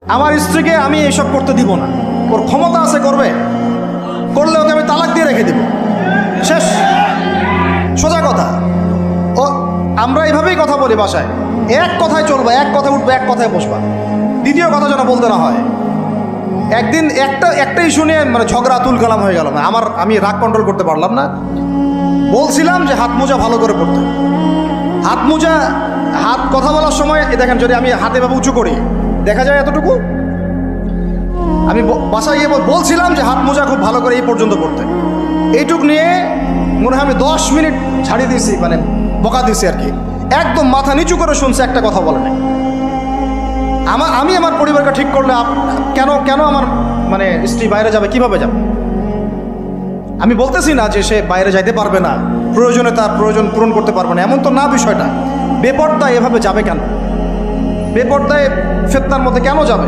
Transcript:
আমার স্ত্রীকে আমি এসব করতে দিব না, ওর ক্ষমতা আছে করবে, করলে ওকে আমি তালাক দিয়ে রেখে দিব, শেষ, সোজা কথা। ও আমরা এইভাবেই কথা বলি বাসায়, এক কথায় চলবা, এক কথায় উঠবা, এক কথায় বসবা, দ্বিতীয় কথা যেন বলতে না হয়। একদিন একটা ইস্যু নিয়ে মানে ঝগড়া তুলকালাম হয়ে গেল, না আমি রাগ কন্ট্রোল করতে পারলাম না। বলছিলাম যে হাত মোজা ভালো করে পড়তে, হাত মোজা, হাত কথা বলার সময় দেখেন যদি আমি হাতে ভাবে উঁচু করি দেখা যায় এতটুকু। আমি বাসায় গিয়ে বলছিলাম যে হাত মোজা খুব ভালো করে এই পর্যন্ত পড়তে, এইটুক নিয়ে মনে হয় আমি 10 মিনিট ছাড়িয়ে দিয়েছি, মানে বকা দিয়েছি আর কি। একদম মাথা নিচু করে শুনছে, একটা কথা বলে নাই। আমি আমার পরিবারকে ঠিক করলে কেন আমার মানে স্ত্রী বাইরে যাবে, কিভাবে যাবে? আমি বলতেছি না যে সে বাইরে যাইতে পারবে না, প্রয়োজনে তার প্রয়োজন পূরণ করতে পারবে না, এমন তো না বিষয়টা। বেপর্দায় এভাবে যাবে কেন? বেপর্দায় ফিতনার মধ্যে কেন যাবে?